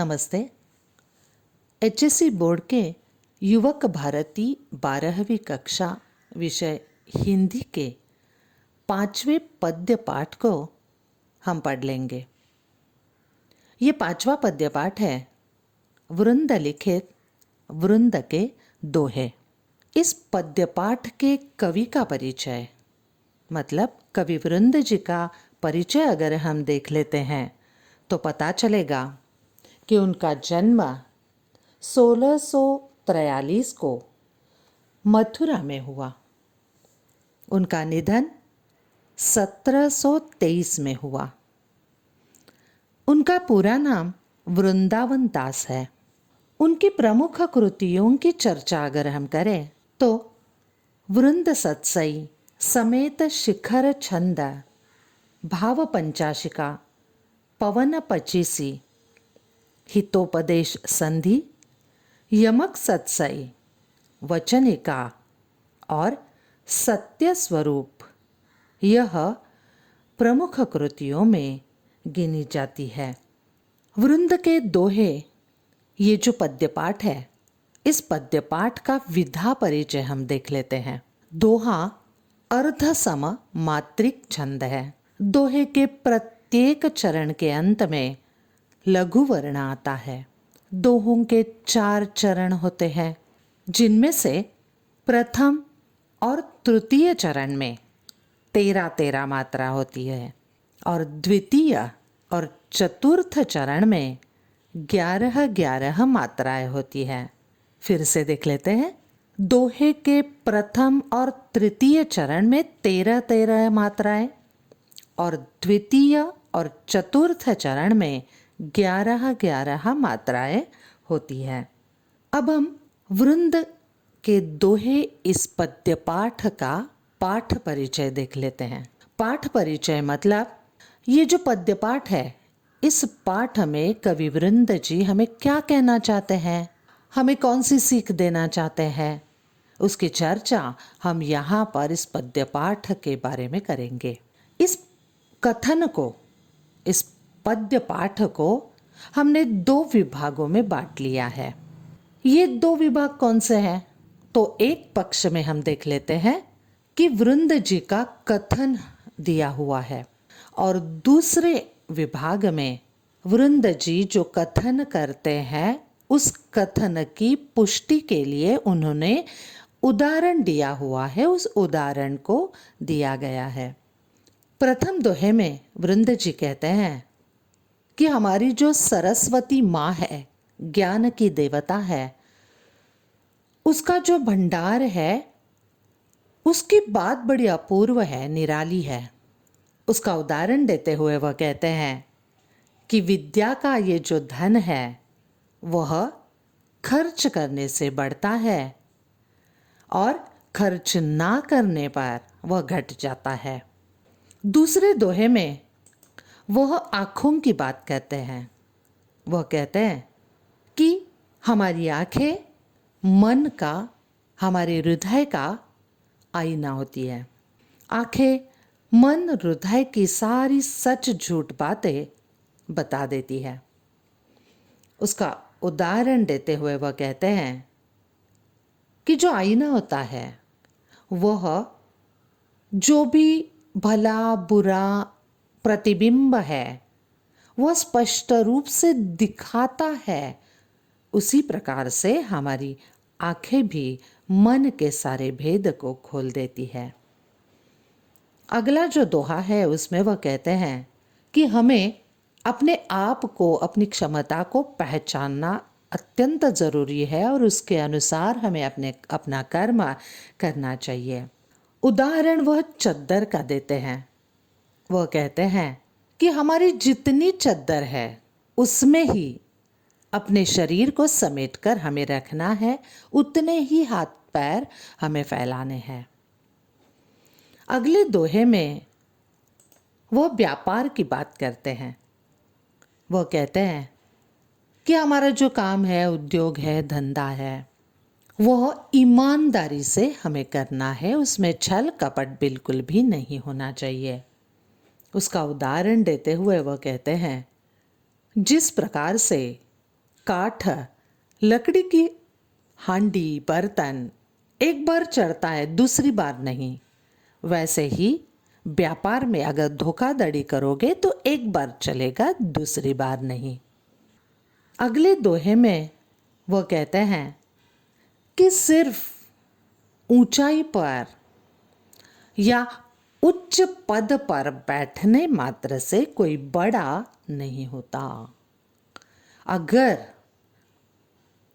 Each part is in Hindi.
नमस्ते। एचएससी बोर्ड के युवक भारती 12वीं कक्षा विषय हिंदी के 5वें पद्य पाठ को हम पढ़ लेंगे। ये 5वां पद्य पाठ है वृंद लिखित वृंद के दोहे। इस पद्य पाठ के कवि का परिचय मतलब कवि वृंद जी का परिचय अगर हम देख लेते हैं तो पता चलेगा कि उनका जन्म 1643 को मथुरा में हुआ। उनका निधन 1723 में हुआ। उनका पूरा नाम वृंदावन दास है। उनकी प्रमुख कृतियों की चर्चा अगर हम करें तो वृंद सत्सई समेत शिखर छंद, भाव पंचाशिका, पवन पचीसी, हितोपदेश संधि, यमक सत्सई, वचनिका और सत्य स्वरूप यह प्रमुख कृतियों में गिनी जाती है। वृंद के दोहे ये जो पद्यपाठ है, इस पद्यपाठ का विधा परिचय हम देख लेते हैं। दोहा अर्ध सम मात्रिक छंद है। दोहे के प्रत्येक चरण के अंत में लघु वर्ण आता है। दोहों के 4 चरण होते हैं, जिनमें से प्रथम और तृतीय चरण में 13-13 मात्रा होती है और द्वितीय और चतुर्थ चरण में 11-11 मात्राएं होती हैं। फिर से देख लेते हैं। दोहे के प्रथम और तृतीय चरण में 13-13 मात्राएं और द्वितीय और चतुर्थ चरण में 11-11 मात्राएं होती हैं। अब हम वृंद के दोहे इस पद्य पाठ का पाठ परिचय देख लेते हैं। पाठ परिचय मतलब ये जो पद्य पाठ है, इस पाठ में कवि वृंद जी हमें क्या कहना चाहते हैं, हमें कौन सी सीख देना चाहते हैं, उसकी चर्चा हम यहाँ पर इस पद्य पाठ के बारे में करेंगे। इस कथन को, इस पद्य पाठ को हमने 2 विभागों में बांट लिया है। ये 2 विभाग कौन से हैं? तो एक पक्ष में हम देख लेते हैं कि वृंद जी का कथन दिया हुआ है और दूसरे विभाग में वृंद जी जो कथन करते हैं उस कथन की पुष्टि के लिए उन्होंने उदाहरण दिया हुआ है, उस उदाहरण को दिया गया है। प्रथम दोहे में वृंद जी कहते हैं कि हमारी जो सरस्वती माँ है, ज्ञान की देवता है, उसका जो भंडार है उसकी बात बड़ी अपूर्व है, निराली है। उसका उदाहरण देते हुए वह कहते हैं कि विद्या का ये जो धन है वह खर्च करने से बढ़ता है और खर्च ना करने पर वह घट जाता है। दूसरे दोहे में वह आँखों की बात कहते हैं। वह कहते हैं कि हमारी आँखें मन का, हमारे हृदय का आईना होती है। आँखें मन हृदय की सारी सच झूठ बातें बता देती है। उसका उदाहरण देते हुए वह कहते हैं कि जो आईना होता है वह जो भी भला बुरा प्रतिबिंब है वह स्पष्ट रूप से दिखाता है। उसी प्रकार से हमारी आंखें भी मन के सारे भेद को खोल देती है। अगला जो दोहा है उसमें वह कहते हैं कि हमें अपने आप को, अपनी क्षमता को पहचानना अत्यंत ज़रूरी है और उसके अनुसार हमें अपना कर्म करना चाहिए। उदाहरण वह चद्दर का देते हैं। वह कहते हैं कि हमारी जितनी चद्दर है उसमें ही अपने शरीर को समेटकर हमें रखना है, उतने ही हाथ पैर हमें फैलाने हैं। अगले दोहे में वो व्यापार की बात करते हैं। वह कहते हैं कि हमारा जो काम है, उद्योग है, धंधा है, वह ईमानदारी से हमें करना है, उसमें छल कपट बिल्कुल भी नहीं होना चाहिए। उसका उदाहरण देते हुए वह कहते हैं जिस प्रकार से काठ, लकड़ी की हांडी, बर्तन एक बार चढ़ता है, दूसरी बार नहीं। वैसे ही व्यापार में अगर धोखाधड़ी करोगे तो एक बार चलेगा, दूसरी बार नहीं। अगले दोहे में वो कहते हैं कि सिर्फ ऊंचाई पर या उच्च पद पर बैठने मात्र से कोई बड़ा नहीं होता। अगर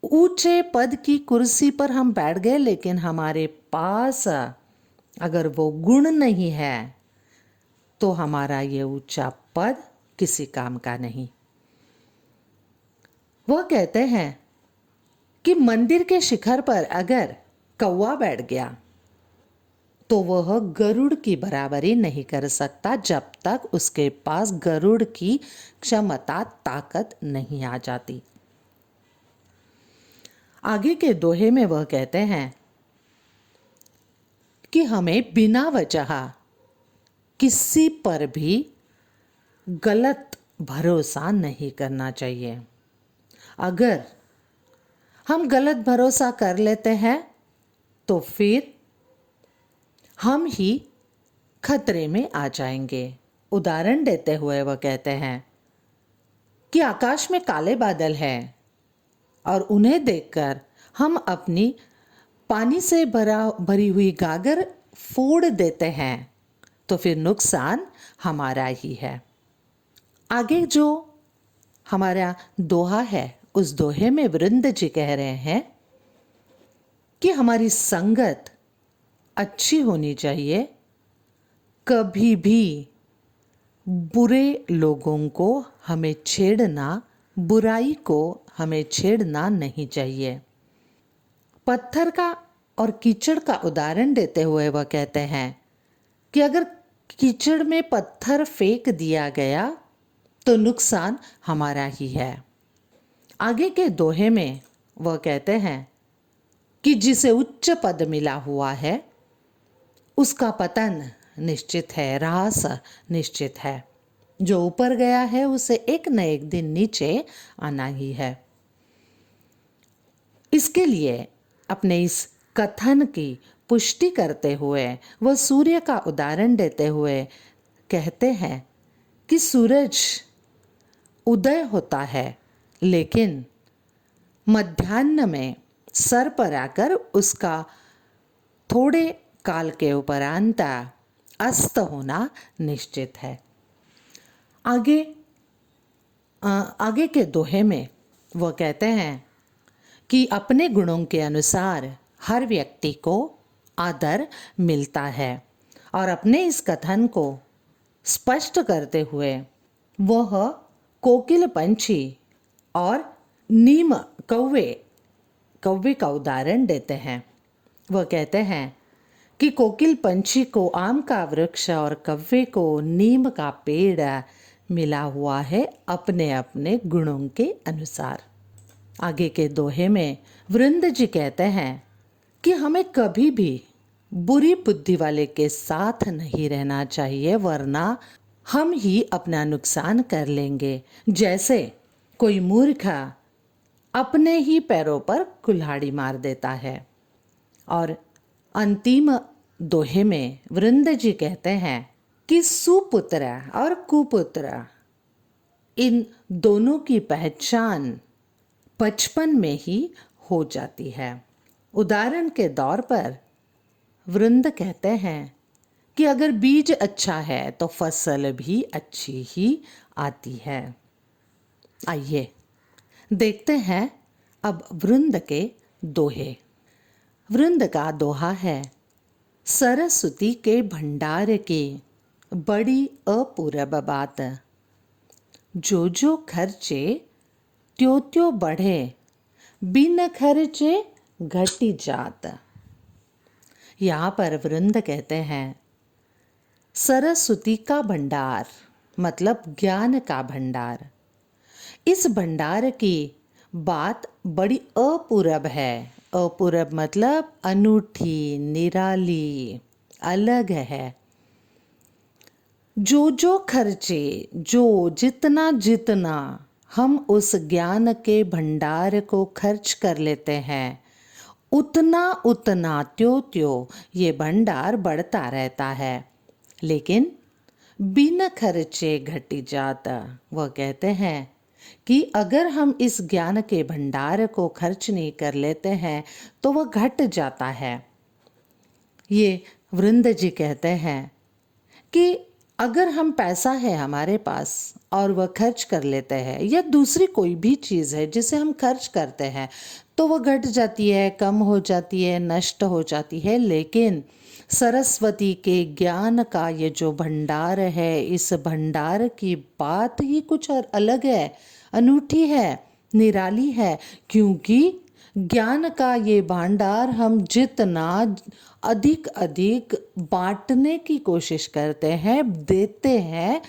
ऊंचे पद की कुर्सी पर हम बैठ गए लेकिन हमारे पास अगर वो गुण नहीं है तो हमारा ये ऊंचा पद किसी काम का नहीं। वह कहते हैं कि मंदिर के शिखर पर अगर कौवा बैठ गया तो वह गरुड़ की बराबरी नहीं कर सकता जब तक उसके पास गरुड़ की क्षमता, ताकत नहीं आ जाती। आगे के दोहे में वह कहते हैं कि हमें बिना वजह किसी पर भी गलत भरोसा नहीं करना चाहिए। अगर हम गलत भरोसा कर लेते हैं तो फिर हम ही खतरे में आ जाएंगे। उदाहरण देते हुए वह कहते हैं कि आकाश में काले बादल हैं और उन्हें देखकर हम अपनी पानी से भरी हुई गागर फोड़ देते हैं तो फिर नुकसान हमारा ही है। आगे जो हमारा दोहा है, उस दोहे में वृंद जी कह रहे हैं कि हमारी संगत अच्छी होनी चाहिए। कभी भी बुरे लोगों को हमें छेड़ना, बुराई को हमें छेड़ना नहीं चाहिए। पत्थर का और कीचड़ का उदाहरण देते हुए वह कहते हैं कि अगर कीचड़ में पत्थर फेंक दिया गया तो नुकसान हमारा ही है। आगे के दोहे में वह कहते हैं कि जिसे उच्च पद मिला हुआ है उसका पतन निश्चित है, ह्रास निश्चित है। जो ऊपर गया है उसे एक न एक दिन नीचे आना ही है। इसके लिए अपने इस कथन की पुष्टि करते हुए वह सूर्य का उदाहरण देते हुए कहते हैं कि सूरज उदय होता है लेकिन मध्याह्न में सर पर आकर उसका थोड़े काल के उपरांत अस्त होना निश्चित है। आगे के दोहे में वह कहते हैं कि अपने गुणों के अनुसार हर व्यक्ति को आदर मिलता है। और अपने इस कथन को स्पष्ट करते हुए वह कोकिल पंछी और नीम कौवे का उदाहरण देते हैं। वह कहते हैं कि कोकिल पंछी को आम का वृक्ष और कौवे को नीम का पेड़ मिला हुआ है अपने अपने गुणों के अनुसार। आगे के दोहे में वृंद जी कहते हैं कि हमें कभी भी बुरी बुद्धि वाले के साथ नहीं रहना चाहिए, वरना हम ही अपना नुकसान कर लेंगे। जैसे कोई मूर्ख अपने ही पैरों पर कुल्हाड़ी मार देता है। और अंतिम दोहे में वृंद जी कहते हैं कि सुपुत्र और कुपुत्र इन दोनों की पहचान बचपन में ही हो जाती है। उदाहरण के तौर पर वृंद कहते हैं कि अगर बीज अच्छा है तो फसल भी अच्छी ही आती है। आइए देखते हैं अब वृंद के दोहे। वृंद का दोहा है, सरस्वती के भंडार की बड़ी अपूर्व बात, जो जो खर्चे त्यों त्यों बढ़े, बिन खर्चे घटी जात। यहाँ पर वृंद कहते हैं सरस्वती का भंडार मतलब ज्ञान का भंडार। इस भंडार की बात बड़ी अपूर्व है। अपूर्व मतलब अनूठी, निराली, अलग है। जो जो खर्चे, जो जितना जितना हम उस ज्ञान के भंडार को खर्च कर लेते हैं, उतना उतना त्यों त्यों ये भंडार बढ़ता रहता है, लेकिन बिन खर्चे घटी जाता। वह कहते हैं कि अगर हम इस ज्ञान के भंडार को खर्च नहीं कर लेते हैं तो वह घट जाता है। ये वृंद जी कहते हैं कि अगर हम पैसा है हमारे पास और वह खर्च कर लेते हैं, या दूसरी कोई भी चीज़ है जिसे हम खर्च करते हैं, तो वह घट जाती है, कम हो जाती है, नष्ट हो जाती है। लेकिन सरस्वती के ज्ञान का ये जो भंडार है, इस भंडार की बात ही कुछ और अलग है, अनूठी है, निराली है। क्योंकि ज्ञान का ये भंडार हम जितना अधिक अधिक बांटने की कोशिश करते हैं, देते हैं,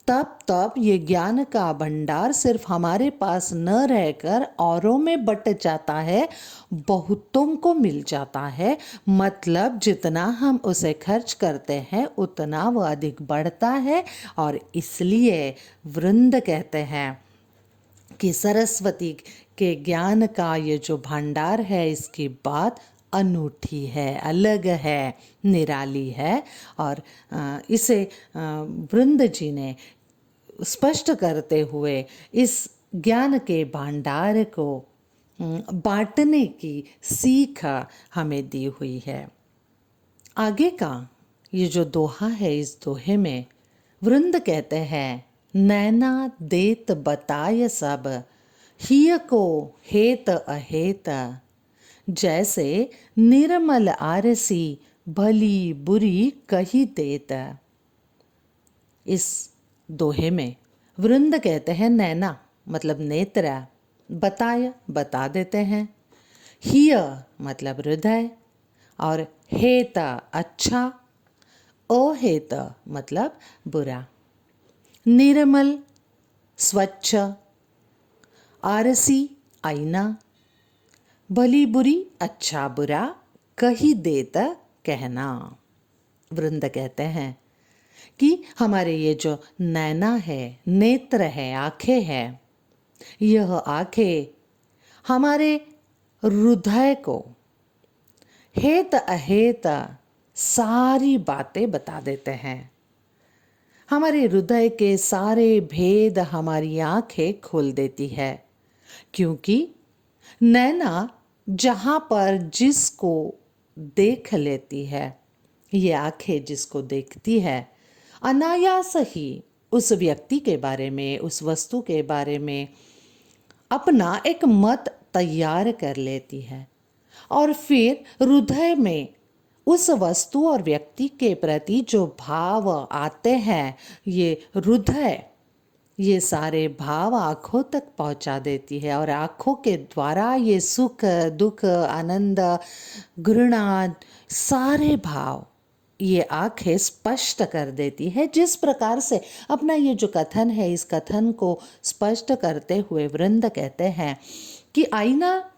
तब तब ये ज्ञान का भंडार सिर्फ हमारे पास न रहकर औरों में बट जाता है, बहुतों को मिल जाता है। मतलब जितना हम उसे खर्च करते हैं उतना वो अधिक बढ़ता है। और इसलिए वृंद कहते हैं कि सरस्वती के ज्ञान का ये जो भंडार है, इसकी बात अनूठी है, अलग है, निराली है। और इसे वृंद जी ने स्पष्ट करते हुए इस ज्ञान के भंडार को बांटने की सीख हमें दी हुई है। आगे का ये जो दोहा है, इस दोहे में वृंद कहते हैं, नैना देत बताय सब, हिय को हेत अहेत, जैसे निर्मल आरसी भली बुरी कही देत। इस दोहे में वृंद कहते हैं नैना मतलब नेत्र, बताय बता देते हैं, हिय मतलब हृदय, और हेत अच्छा, अहेत मतलब बुरा, निर्मल स्वच्छ, आरसी आईना, भली बुरी अच्छा बुरा, कही देता कहना। वृंद कहते हैं कि हमारे ये जो नैना है, नेत्र है, आंखें हैं, यह आंखें हमारे हृदय को हेत अहेत सारी बातें बता देते हैं। हमारे हृदय के सारे भेद हमारी आंखें खोल देती है। क्योंकि नैना जहाँ पर जिसको देख लेती है, ये आंखें जिसको देखती है, अनायास ही उस व्यक्ति के बारे में, उस वस्तु के बारे में अपना एक मत तैयार कर लेती है। और फिर हृदय में उस वस्तु और व्यक्ति के प्रति जो भाव आते हैं, ये हृदय ये सारे भाव आँखों तक पहुँचा देती है। और आँखों के द्वारा ये सुख दुख आनंद घृणा सारे भाव ये आँखें स्पष्ट कर देती है। जिस प्रकार से अपना ये जो कथन है, इस कथन को स्पष्ट करते हुए वृंद कहते हैं कि आईना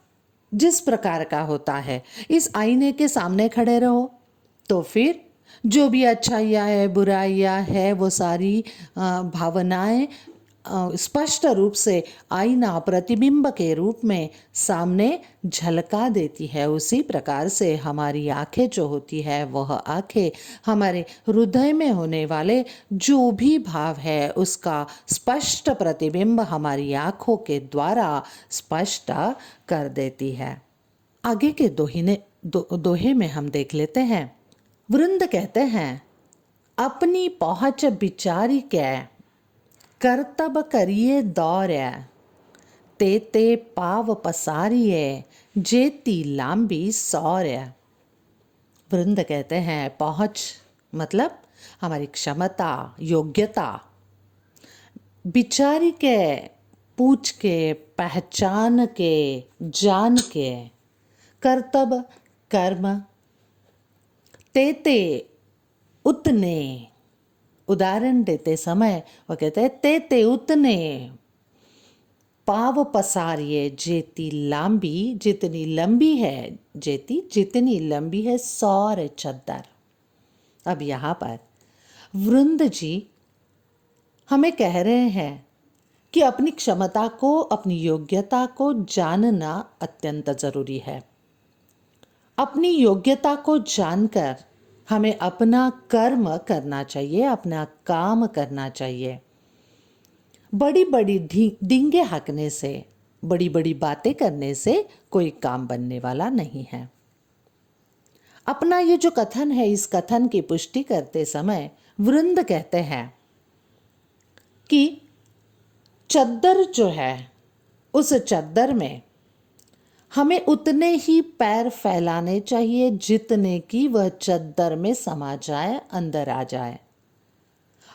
जिस प्रकार का होता है, इस आईने के सामने खड़े रहो तो फिर जो भी अच्छाइयाँ है, बुराइयाँ है, वो सारी भावनाएं स्पष्ट रूप से आईना प्रतिबिंब के रूप में सामने झलका देती है। उसी प्रकार से हमारी आंखें जो होती है, वह आंखें हमारे हृदय में होने वाले जो भी भाव है उसका स्पष्ट प्रतिबिंब हमारी आंखों के द्वारा स्पष्ट कर देती है। आगे के दोहे में हम देख लेते हैं। वृंद कहते हैं, अपनी पहुँच विचारी के करतब करिए दौर्य, ते पाव पसारिए जेती लांबी सौर्य। वृंद कहते हैं पहुँच मतलब हमारी क्षमता, योग्यता, विचारी के, पूछ के, पहचान के, जान के, कर्तव्य कर्म, ते उतने, उदाहरण देते समय वह कहते हैं ते उतने पाव पसारिए जेती लांबी, जितनी लंबी है, जेती जितनी लंबी है सौर चद्दर। अब यहाँ पर वृंद जी हमें कह रहे हैं कि अपनी क्षमता को, अपनी योग्यता को जानना अत्यंत जरूरी है। अपनी योग्यता को जानकर हमें अपना कर्म करना चाहिए, अपना काम करना चाहिए। बड़ी बड़ी डींगे हाँकने से, बड़ी बड़ी बातें करने से कोई काम बनने वाला नहीं है। अपना ये जो कथन है, इस कथन की पुष्टि करते समय वृंद कहते हैं कि चद्दर जो है, उस चद्दर में हमें उतने ही पैर फैलाने चाहिए जितने कि वह चद्दर में समा जाए, अंदर आ जाए।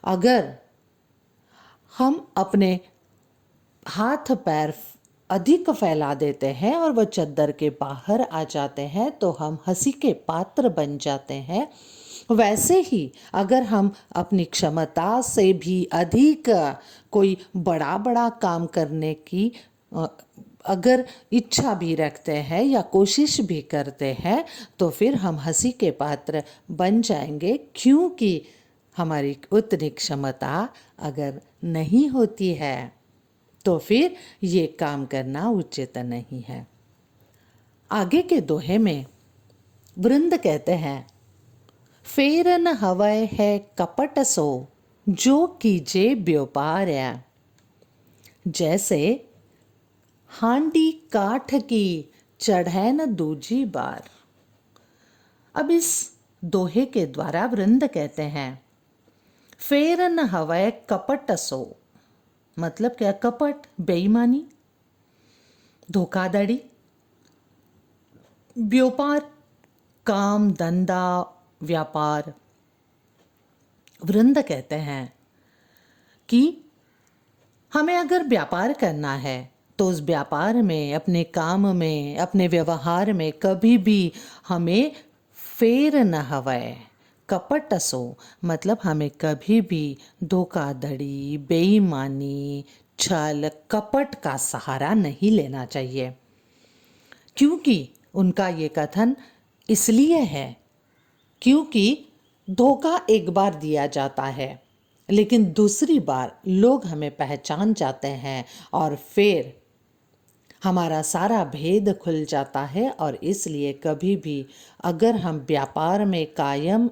अगर हम अपने हाथ पैर अधिक फैला देते हैं और वह चद्दर के बाहर आ जाते हैं तो हम हंसी के पात्र बन जाते हैं। वैसे ही अगर हम अपनी क्षमता से भी अधिक कोई बड़ा बड़ा काम करने की अगर इच्छा भी रखते हैं या कोशिश भी करते हैं तो फिर हम हंसी के पात्र बन जाएंगे, क्योंकि हमारी उतनी क्षमता अगर नहीं होती है तो फिर ये काम करना उचित नहीं है। आगे के दोहे में वृंद कहते हैं, फेरन हवय है कपट सो जो कीजे व्यापार्य। जैसे हांडी काठ की चढ़ै न दूजी बार। अब इस दोहे के द्वारा वृंद कहते हैं, फेरन हवय कपट सो, मतलब क्या? कपट, बेईमानी, धोखाधड़ी, व्यापार, काम, धंधा, व्यापार। वृंद कहते हैं कि हमें अगर व्यापार करना है तो उस व्यापार में, अपने काम में, अपने व्यवहार में कभी भी हमें फेर न हवय कपट सो, मतलब हमें कभी भी धोखाधड़ी, बेईमानी, छल, कपट का सहारा नहीं लेना चाहिए। क्योंकि उनका ये कथन इसलिए है क्योंकि धोखा एक बार दिया जाता है, लेकिन दूसरी बार लोग हमें पहचान जाते हैं और फिर हमारा सारा भेद खुल जाता है। और इसलिए कभी भी अगर हम व्यापार में कायम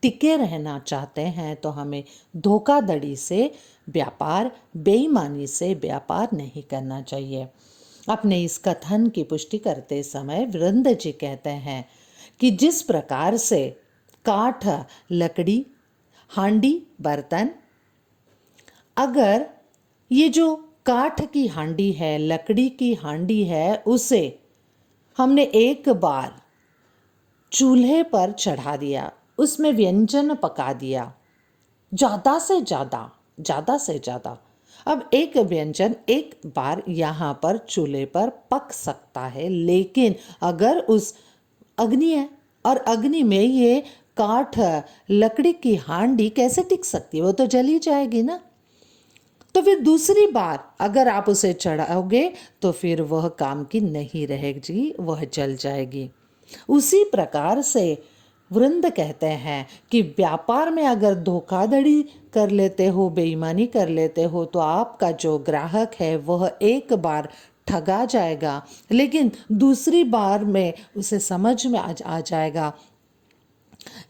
टिके रहना चाहते हैं तो हमें धोखाधड़ी से व्यापार, बेईमानी से व्यापार नहीं करना चाहिए। अपने इस कथन की पुष्टि करते समय वृंद जी कहते हैं कि जिस प्रकार से काठ, लकड़ी, हांडी, बर्तन, अगर ये जो काठ की हांडी है, लकड़ी की हांडी है, उसे हमने एक बार चूल्हे पर चढ़ा दिया, उसमें व्यंजन पका दिया, ज़्यादा से ज़्यादा, अब एक व्यंजन एक बार यहाँ पर चूल्हे पर पक सकता है, लेकिन अगर उस अग्नि है और अग्नि में ये काठ, लकड़ी की हांडी कैसे टिक सकती है? वो तो जल ही जाएगी ना। तो फिर दूसरी बार अगर आप उसे चढ़ाओगे तो फिर वह काम की नहीं रहेगी, वह जल जाएगी। उसी प्रकार से वृंद कहते हैं कि व्यापार में अगर धोखाधड़ी कर लेते हो, बेईमानी कर लेते हो, तो आपका जो ग्राहक है वह एक बार ठगा जाएगा, लेकिन दूसरी बार में उसे समझ में आ जाएगा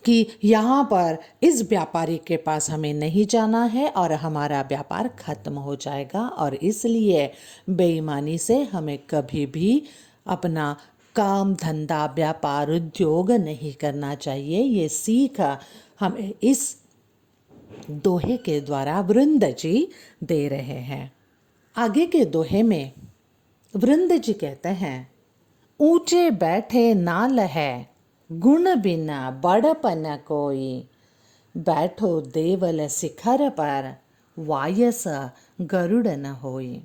कि यहाँ पर इस व्यापारी के पास हमें नहीं जाना है और हमारा व्यापार खत्म हो जाएगा। और इसलिए बेईमानी से हमें कभी भी अपना काम, धंधा, व्यापार, उद्योग नहीं करना चाहिए। ये सीख हमें इस दोहे के द्वारा वृंद जी दे रहे हैं। आगे के दोहे में वृंद जी कहते हैं, ऊंचे बैठे नाल है गुण बिना बड़पन कोई, बैठो देवल शिखर पर वायस गरुड़ न होई।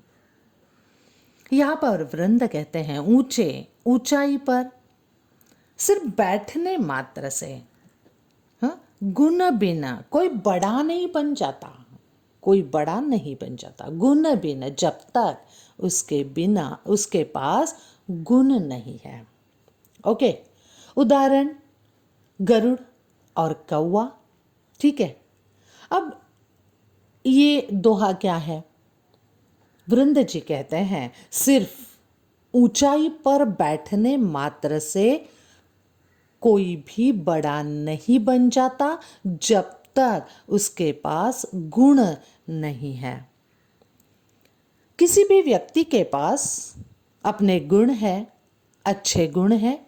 यहाँ पर वृंद कहते हैं ऊंचे, ऊंचाई पर सिर्फ बैठने मात्र से, हाँ, गुण बिना कोई बड़ा नहीं बन जाता, कोई बड़ा नहीं बन जाता। गुण बिना, जब तक उसके बिना उसके पास गुण नहीं है। ओके, उदाहरण गरुड़ और कौवा, ठीक है। अब ये दोहा क्या है? वृंद जी कहते हैं सिर्फ ऊंचाई पर बैठने मात्र से कोई भी बड़ा नहीं बन जाता जब तक उसके पास गुण नहीं है। किसी भी व्यक्ति के पास अपने गुण है, अच्छे गुण है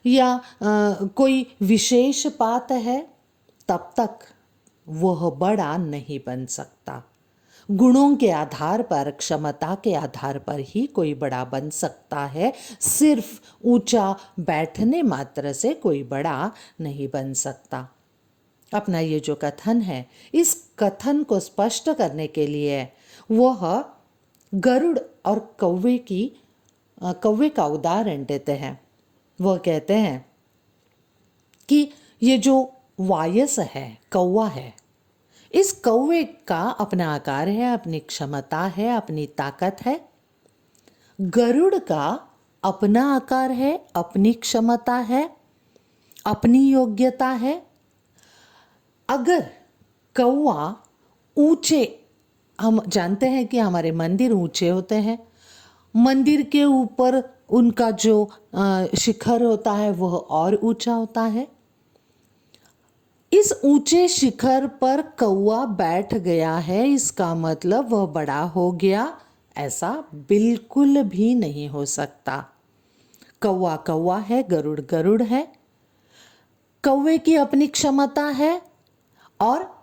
या कोई विशेष बात है, तब तक वह बड़ा नहीं बन सकता। गुणों के आधार पर, क्षमता के आधार पर ही कोई बड़ा बन सकता है। सिर्फ ऊंचा बैठने मात्र से कोई बड़ा नहीं बन सकता। अपना ये जो कथन है, इस कथन को स्पष्ट करने के लिए वह गरुड़ और कौवे का उदाहरण देते हैं। वह कहते हैं कि ये जो वायस है, कौवा है, इस कौवे का अपना आकार है, अपनी क्षमता है, अपनी ताकत है। गरुड़ का अपना आकार है, अपनी क्षमता है, अपनी योग्यता है। अगर कौवा ऊंचे, हम जानते हैं कि हमारे मंदिर ऊंचे होते हैं, मंदिर के ऊपर उनका जो शिखर होता है वह और ऊंचा होता है। इस ऊंचे शिखर पर कौवा बैठ गया है, इसका मतलब वह बड़ा हो गया, ऐसा बिल्कुल भी नहीं हो सकता। कौवा कौवा है, गरुड़ गरुड़ है। कौवे की अपनी क्षमता है और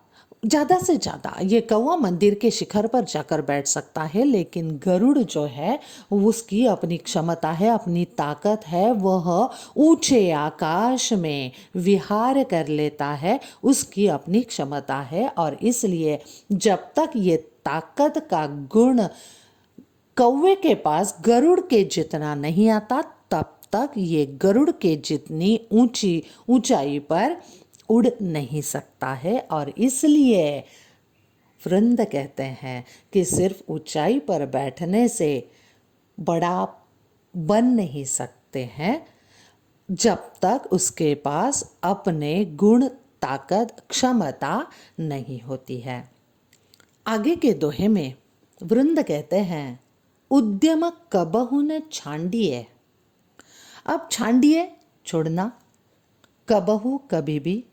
ज़्यादा से ज़्यादा ये कौवा मंदिर के शिखर पर जाकर बैठ सकता है, लेकिन गरुड़ जो है उसकी अपनी क्षमता है, अपनी ताकत है, वह ऊंचे आकाश में विहार कर लेता है, उसकी अपनी क्षमता है। और इसलिए जब तक ये ताकत का गुण कौवे के पास गरुड़ के जितना नहीं आता, तब तक ये गरुड़ के जितनी ऊंचाई पर उड़ नहीं सकता है। और इसलिए वृंद कहते हैं कि सिर्फ ऊंचाई पर बैठने से बड़ा बन नहीं सकते हैं जब तक उसके पास अपने गुण, ताकत, क्षमता नहीं होती है। आगे के दोहे में वृंद कहते हैं उद्यम कबहु न छांडिए। अब छांडिए छोड़ना, कबहु कभी भी,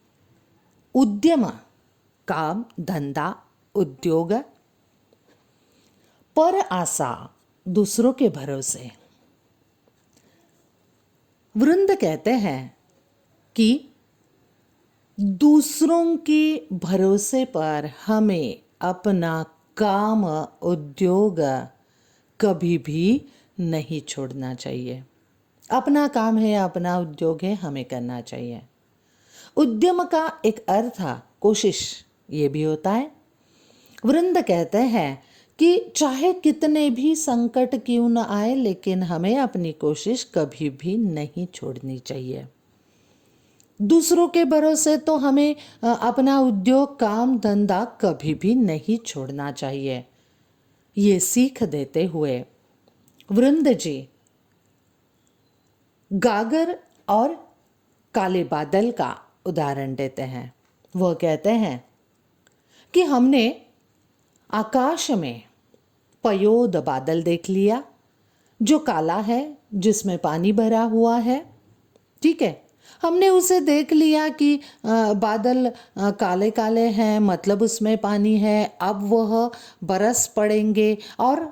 उद्यम काम, धंधा, उद्योग, पर आशा दूसरों के भरोसे। वृंद कहते हैं कि दूसरों के भरोसे पर हमें अपना काम, उद्योग कभी भी नहीं छोड़ना चाहिए। अपना काम है, अपना उद्योग है, हमें करना चाहिए। उद्यम का एक अर्थ, कोशिश, ये भी होता है। वृंद कहते हैं कि चाहे कितने भी संकट क्यों न आए, लेकिन हमें अपनी कोशिश कभी भी नहीं छोड़नी चाहिए। दूसरों के भरोसे तो हमें अपना उद्योग, काम, धंधा कभी भी नहीं छोड़ना चाहिए। ये सीख देते हुए वृंद जी गागर और काले बादल का उदाहरण देते हैं। वह कहते हैं कि हमने आकाश में पयोद बादल देख लिया, जो काला है, जिसमें पानी भरा हुआ है, ठीक है। हमने उसे देख लिया कि बादल काले काले हैं, मतलब उसमें पानी है, अब वह बरस पड़ेंगे। और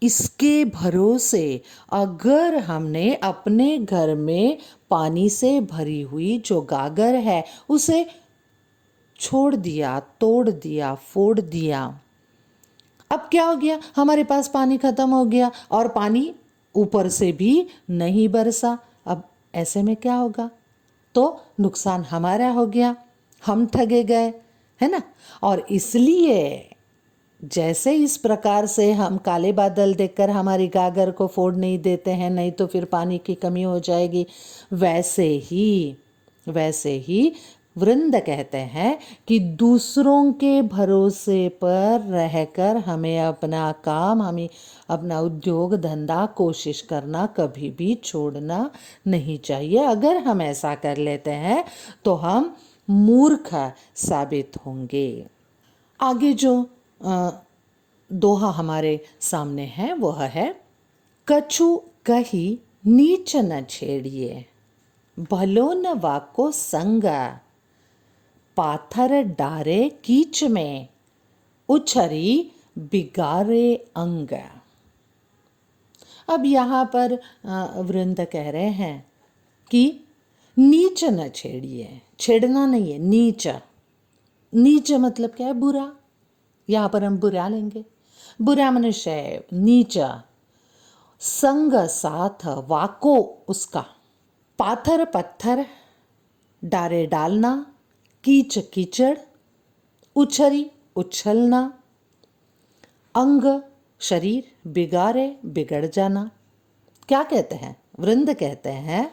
इसके भरोसे अगर हमने अपने घर में पानी से भरी हुई जो गागर है उसे छोड़ दिया, तोड़ दिया, फोड़ दिया, अब क्या हो गया, हमारे पास पानी खत्म हो गया और पानी ऊपर से भी नहीं बरसा। अब ऐसे में क्या होगा, तो नुकसान हमारा हो गया, हम ठगे गए, है ना। और इसलिए जैसे इस प्रकार से हम काले बादल देखकर हमारी गागर को फोड़ नहीं देते हैं, नहीं तो फिर पानी की कमी हो जाएगी, वैसे ही वृंद कहते हैं कि दूसरों के भरोसे पर रहकर हमें अपना काम, हमें अपना उद्योग, धंधा, कोशिश करना कभी भी छोड़ना नहीं चाहिए। अगर हम ऐसा कर लेते हैं तो हम मूर्ख साबित होंगे। आगे जो दोहा हमारे सामने है, वह है कछु कही नीच न छेड़िए, भलो न वाको संग, पाथर डारे कीच में, उछरी बिगारे अंग। अब यहाँ पर वृंद कह रहे हैं कि नीच न छेड़िए, छेड़ना नहीं है, नीच। नीच मतलब क्या है? बुरा। यहाँ पर हम बुरा लेंगे, बुरा मनुष्य है, नीच। संग साथ, वाको उसका, पाथर पत्थर, डारे डालना, कीच कीचड़, उछरी उछलना, अंग शरीर, बिगाड़े बिगड़ जाना। क्या कहते हैं? वृंद कहते हैं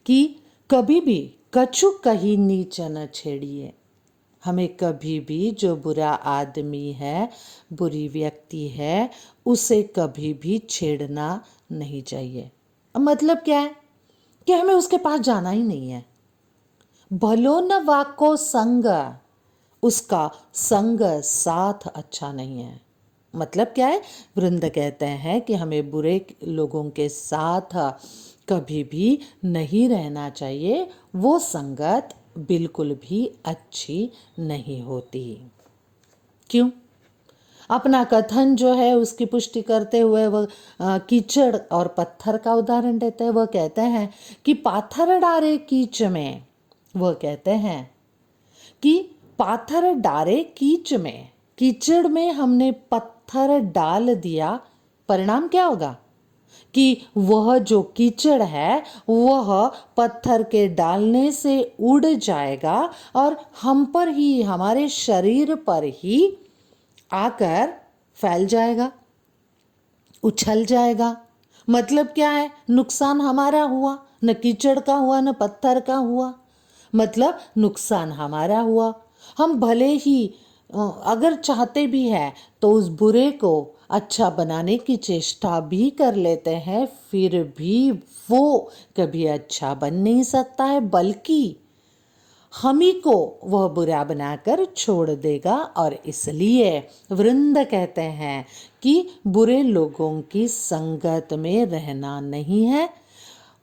कि कभी भी कछु कही नीच न छेड़िए। हमें कभी भी जो बुरा आदमी है, बुरी व्यक्ति है, उसे कभी भी छेड़ना नहीं चाहिए। मतलब क्या है? कि हमें उसके पास जाना ही नहीं है। भलो न वाको संग, उसका संग साथ अच्छा नहीं है। मतलब क्या है? वृंद कहते हैं कि हमें बुरे लोगों के साथ कभी भी नहीं रहना चाहिए, वो संगत बिल्कुल भी अच्छी नहीं होती। क्यों? अपना कथन जो है उसकी पुष्टि करते हुए वह कीचड़ और पत्थर का उदाहरण देते हैं। वह कहते हैं कि पाथर डारे कीच में, वह कहते हैं कि पाथर डारे कीच में, कीचड़ में हमने पत्थर डाल दिया, परिणाम क्या होगा? कि वह जो कीचड़ है वह पत्थर के डालने से उड़ जाएगा और हम पर ही, हमारे शरीर पर ही आकर फैल जाएगा, उछल जाएगा। मतलब क्या है? नुकसान हमारा हुआ, न कीचड़ का हुआ न पत्थर का हुआ, मतलब नुकसान हमारा हुआ। हम भले ही अगर चाहते भी हैं तो उस बुरे को अच्छा बनाने की चेष्टा भी कर लेते हैं, फिर भी वो कभी अच्छा बन नहीं सकता है, बल्कि हम ही को वह बुरा बनाकर छोड़ देगा। और इसलिए वृंद कहते हैं कि बुरे लोगों की संगत में रहना नहीं है।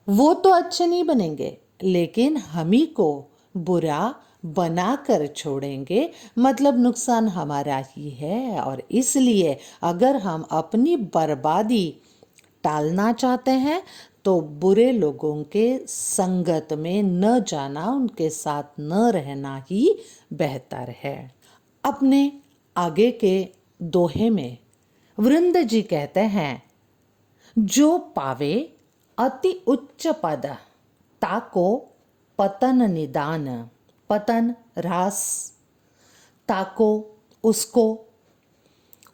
वो तो अच्छे नहीं बनेंगे, लेकिन हम ही को बुरा बनाकर छोड़ेंगे, मतलब नुकसान हमारा ही है। और इसलिए अगर हम अपनी बर्बादी टालना चाहते हैं तो बुरे लोगों के संगत में न जाना, उनके साथ न रहना ही बेहतर है। अपने आगे के दोहे में वृंद जी कहते हैं, जो पावे अति उच्च पद, ताको पतन निदान। पतन ह्रास, ताको उसको,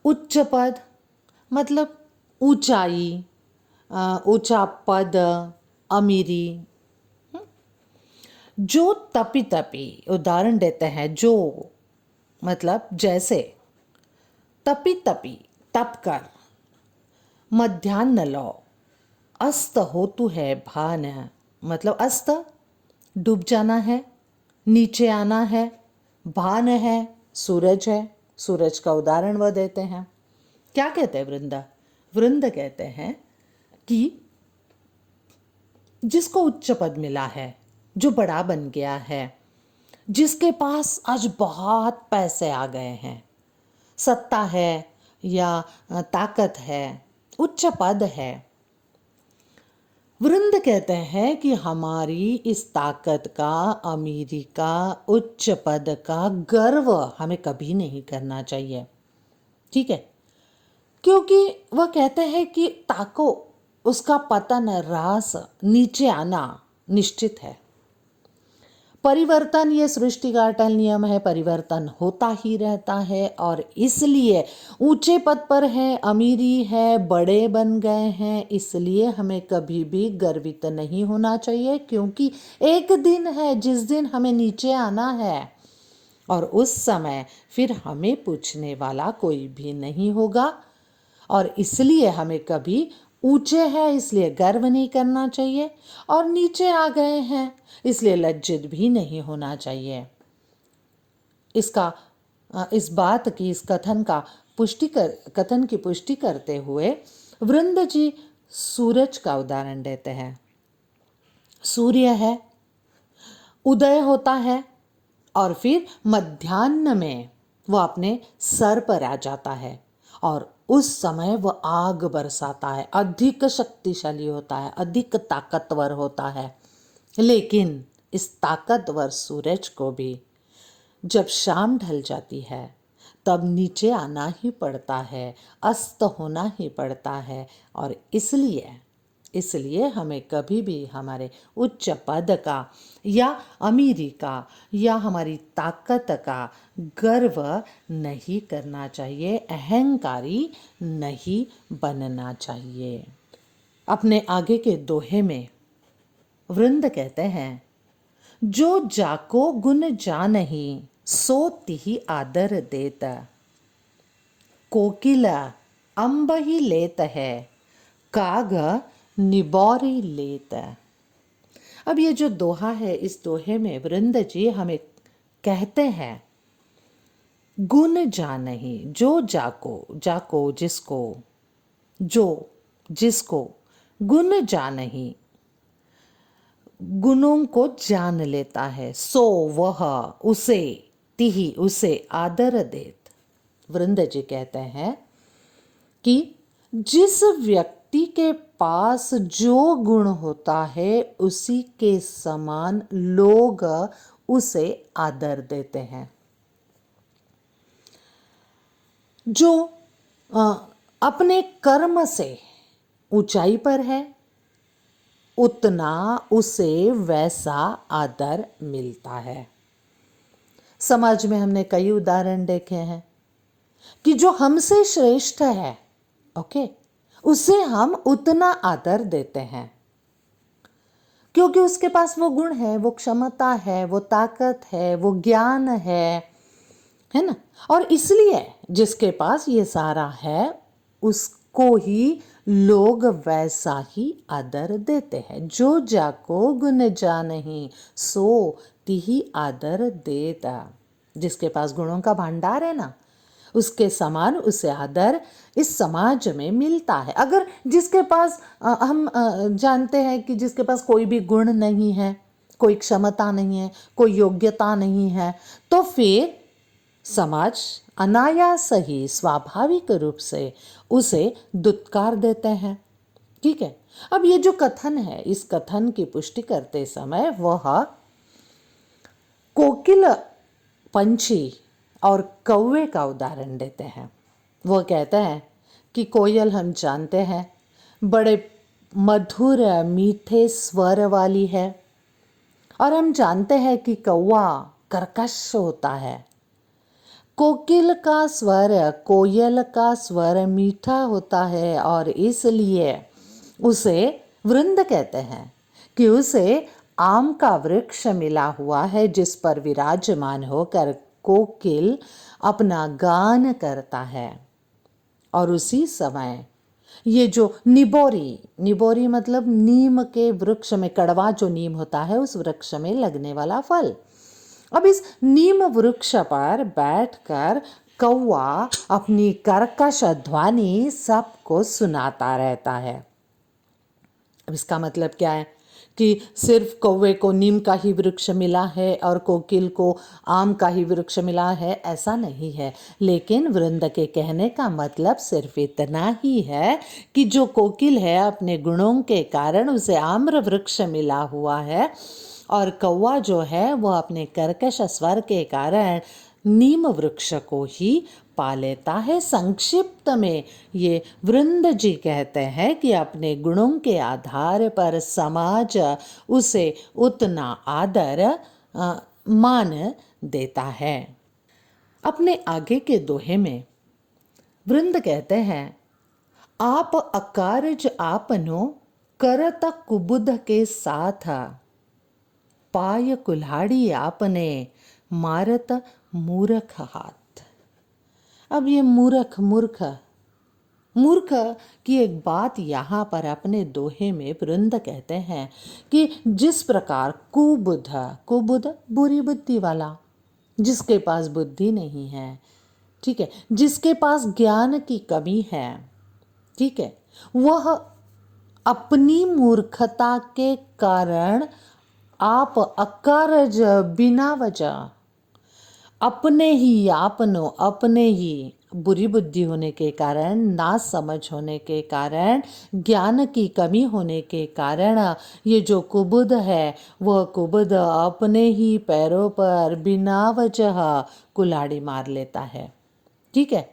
उच्च पद मतलब ऊंचाई, ऊंचा पद, अमीरी। जो तपी तपी, उदाहरण देते हैं, जो मतलब जैसे तपी तपी तप कर, मध्याह्न लो, अस्त होतु है भान, मतलब अस्त डूब जाना है, नीचे आना है, भान है सूरज है, सूरज का उदाहरण वह देते हैं। क्या कहते हैं वृंदा? वृंद कहते हैं कि जिसको उच्च पद मिला है, जो बड़ा बन गया है, जिसके पास आज बहुत पैसे आ गए हैं, सत्ता है या ताकत है, उच्च पद है, वृंद कहते हैं कि हमारी इस ताकत का, अमीरी का, उच्च पद का गर्व हमें कभी नहीं करना चाहिए। ठीक है? क्योंकि वह कहते हैं कि ताको, उसका पतन, ह्रास, नीचे आना निश्चित है। परिवर्तन ये सृष्टि का अटल नियम है, परिवर्तन होता ही रहता है। और इसलिए ऊंचे पद पर है, अमीरी है, बड़े बन गए हैं, इसलिए हमें कभी भी गर्वित नहीं होना चाहिए, क्योंकि एक दिन है जिस दिन हमें नीचे आना है और उस समय फिर हमें पूछने वाला कोई भी नहीं होगा। और इसलिए हमें कभी ऊंचे हैं इसलिए गर्व नहीं करना चाहिए, और नीचे आ गए हैं इसलिए लज्जित भी नहीं होना चाहिए। इस बात की, इस कथन का कथन की पुष्टि करते हुए वृंद जी सूरज का उदाहरण देते हैं। सूर्य है, उदय होता है और फिर मध्याह्न में वह अपने सर पर आ जाता है और उस समय वह आग बरसाता है, अधिक शक्तिशाली होता है, अधिक ताकतवर होता है। लेकिन इस ताकतवर सूरज को भी जब शाम ढल जाती है तब नीचे आना ही पड़ता है, अस्त होना ही पड़ता है। और इसलिए हमें कभी भी हमारे उच्च पद का या अमीरी का या हमारी ताकत का गर्व नहीं करना चाहिए, अहंकारी नहीं बनना चाहिए। अपने आगे के दोहे में वृंद कहते हैं, जो जाको गुण जानहि सो तिहि आदर देत, कोकिला अम्ब ही लेत है काग निबोरी लेत। अब ये जो दोहा है, इस दोहे में वृंद जी हमें कहते हैं, गुण जानहि, जो जाको जिसको गुण जानहि, गुणों को जान लेता है, सो वह उसे, तिहि उसे आदर देत। वृंद जी कहते हैं कि जिस व्यक्ति के पास जो गुण होता है उसी के समान लोग उसे आदर देते हैं। जो अपने कर्म से ऊंचाई पर है उतना उसे वैसा आदर मिलता है। समाज में हमने कई उदाहरण देखे हैं कि जो हमसे श्रेष्ठ है, ओके, उसे हम उतना आदर देते हैं क्योंकि उसके पास वो गुण है, वो क्षमता है, वो ताकत है, वो ज्ञान है ना। और इसलिए जिसके पास ये सारा है उसको ही लोग वैसा ही आदर देते हैं। जो जाको गुण जानहि सो तिहि आदर देता। जिसके पास गुणों का भंडार है ना, उसके समान उसे आदर इस समाज में मिलता है। अगर जिसके पास हम जानते हैं कि जिसके पास कोई भी गुण नहीं है, कोई क्षमता नहीं है, कोई योग्यता नहीं है, तो फिर समाज अनायास ही स्वाभाविक रूप से उसे दुत्कार देते हैं। ठीक है। अब ये जो कथन है, इस कथन की पुष्टि करते समय वह कोकिल पंछी और कौवे का उदाहरण देते हैं। वह कहते हैं कि कोयल हम जानते हैं बड़े मधुर मीठे स्वर वाली है और हम जानते हैं कि कौवा कर्कश होता है। कोकिल का स्वर, कोयल का स्वर मीठा होता है और इसलिए उसे वृंद कहते हैं कि उसे आम का वृक्ष मिला हुआ है जिस पर विराजमान होकर कोकिल अपना गान करता है। और उसी समय ये जो निबोरी मतलब नीम के वृक्ष में, कड़वा जो नीम होता है उस वृक्ष में लगने वाला फल। अब इस नीम वृक्ष पर बैठकर कौवा अपनी कर्कश ध्वनि सबको सुनाता रहता है। अब इसका मतलब क्या है कि सिर्फ कौवे को नीम का ही वृक्ष मिला है और कोकिल को आम का ही वृक्ष मिला है, ऐसा नहीं है। लेकिन वृंद के कहने का मतलब सिर्फ इतना ही है कि जो कोकिल है अपने गुणों के कारण उसे आम्र वृक्ष मिला हुआ है और कौवा जो है वह अपने कर्कश स्वर के कारण नीम वृक्ष को ही पा लेता है। संक्षिप्त में ये वृंद जी कहते हैं कि अपने गुणों के आधार पर समाज उसे उतना आदर मान देता है। अपने आगे के दोहे में वृंद कहते हैं, आप अकारज आपनो करत कुबुद के साथ, पाय कुल्हाड़ी आपने मारत मूर्ख हाथ। अब ये मूर्ख की एक बात यहाँ पर अपने दोहे में वृंद कहते हैं कि जिस प्रकार कुबुद बुरी बुद्धि वाला, जिसके पास बुद्धि नहीं है, ठीक है, जिसके पास ज्ञान की कमी है, ठीक है, वह अपनी मूर्खता के कारण आप अकारज बिना वजह अपने ही आपनो अपने ही बुरी बुद्धि होने के कारण, ना समझ होने के कारण, ज्ञान की कमी होने के कारण ये जो कुबुद है वह कुबुद अपने ही पैरों पर बिना वजह कुल्हाड़ी मार लेता है। ठीक है,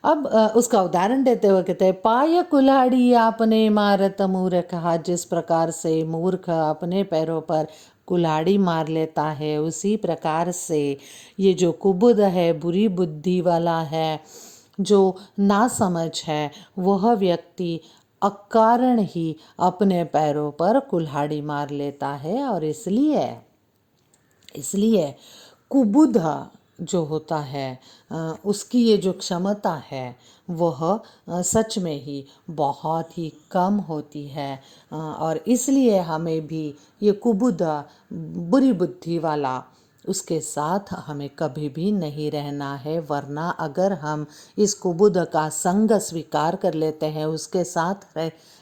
अब उसका उदाहरण देते हुए कहते हैं, पाय कुल्हाड़ी आपने मारत मूर्ख, जिस प्रकार से मूर्ख अपने पैरों पर कुल्हाड़ी मार लेता है, उसी प्रकार से ये जो कुबुद है, बुरी बुद्धि वाला है, जो नासमझ है, वह व्यक्ति अकारण ही अपने पैरों पर कुल्हाड़ी मार लेता है। और इसलिए कुबुद जो होता है उसकी ये जो क्षमता है वह सच में ही बहुत ही कम होती है। और इसलिए हमें भी ये कुबुद बुरी बुद्धि वाला, उसके साथ हमें कभी भी नहीं रहना है। वरना अगर हम इस कुबुद का संग स्वीकार कर लेते हैं, उसके साथ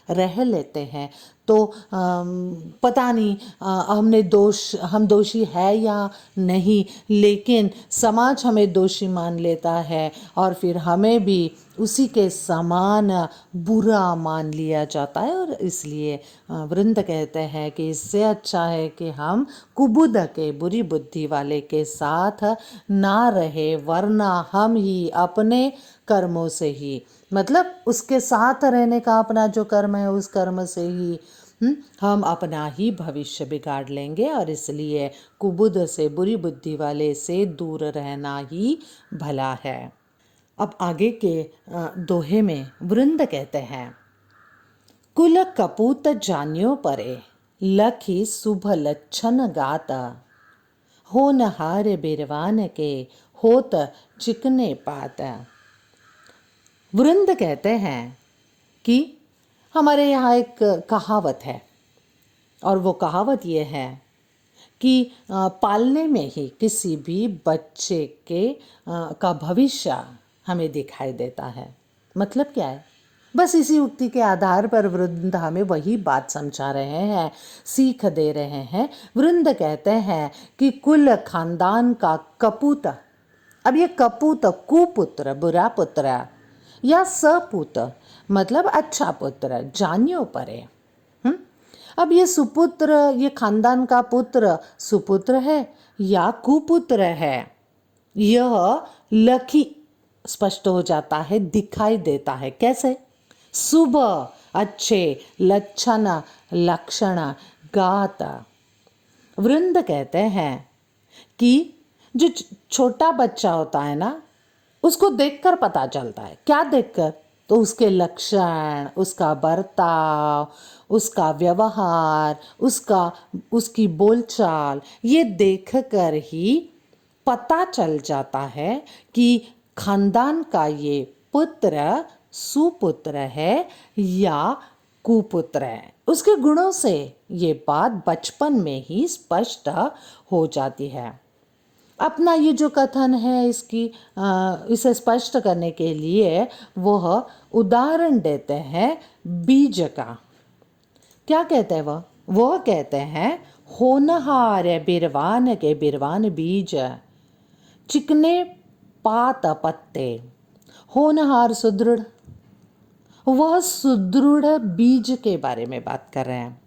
रह लेते हैं, तो पता नहीं हम दोषी है या नहीं, लेकिन समाज हमें दोषी मान लेता है और फिर हमें भी उसी के समान बुरा मान लिया जाता है। और इसलिए वृंद कहते हैं कि इससे अच्छा है कि हम कुबुद के, बुरी बुद्धि वाले के साथ ना रहे, वरना हम ही अपने कर्मों से ही, मतलब उसके साथ रहने का अपना जो कर्म है उस कर्म से ही हम अपना ही भविष्य बिगाड़ लेंगे। और इसलिए कुबुद से, बुरी बुद्धि वाले से दूर रहना ही भला है। अब आगे के दोहे में वृंद कहते हैं, कुल कपूत जान्यो परे, लखी शुभ लक्षण गाता, होनहार बिरवान के, होत चिकने पाता। वृंद कहते हैं कि हमारे यहाँ एक कहावत है, और वो कहावत ये है कि पालने में ही किसी भी बच्चे के का भविष्य हमें दिखाई देता है। मतलब क्या है? बस इसी उक्ति के आधार पर वृंद हमें वही बात समझा रहे हैं, सीख दे रहे हैं। वृंद कहते हैं कि कुल खानदान का कपूत, अब ये कपूत कुपुत्र, बुरा पुत्र, या सपुत्र मतलब अच्छा पुत्र, जान्यो परे। अब ये सुपुत्र, ये खानदान का पुत्र सुपुत्र है या कुपुत्र है, यह लखी स्पष्ट हो जाता है, दिखाई देता है। कैसे? शुभ, अच्छे, लक्षण, लक्षण, गात। वृंद कहते हैं कि जो छोटा बच्चा होता है ना, उसको देखकर पता चलता है। क्या देखकर? तो उसके लक्षण, उसका बर्ताव, उसका व्यवहार, उसकी बोलचाल, ये देखकर ही पता चल जाता है कि खानदान का ये पुत्र सुपुत्र है या कुपुत्र है। उसके गुणों से ये बात बचपन में ही स्पष्ट हो जाती है। अपना ये जो कथन है इसे स्पष्ट करने के लिए वह उदाहरण देते हैं बीज का। क्या कहते हैं वह कहते हैं, होनहार बिरवान के, बिरवान बीज, चिकने पात पत्ते। होनहार सुदृढ़, वह सुदृढ़ बीज के बारे में बात कर रहे हैं।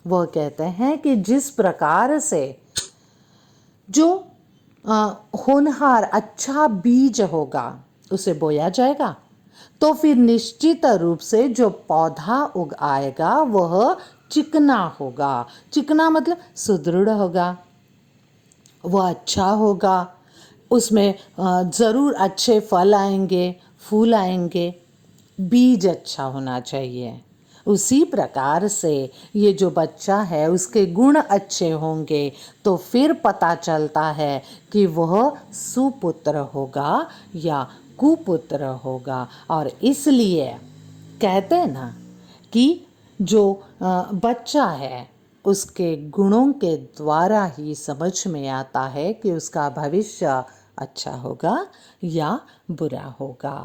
वह कहते हैं कि जिस प्रकार से जो होनहार अच्छा बीज होगा उसे बोया जाएगा, तो फिर निश्चित रूप से जो पौधा उग आएगा वह चिकना होगा। चिकना मतलब सुदृढ़ होगा, वह अच्छा होगा, उसमें ज़रूर अच्छे फल आएंगे, फूल आएंगे। बीज अच्छा होना चाहिए। उसी प्रकार से ये जो बच्चा है उसके गुण अच्छे होंगे तो फिर पता चलता है कि वह सुपुत्र होगा या कुपुत्र होगा। और इसलिए कहते हैं ना कि जो बच्चा है उसके गुणों के द्वारा ही समझ में आता है कि उसका भविष्य अच्छा होगा या बुरा होगा।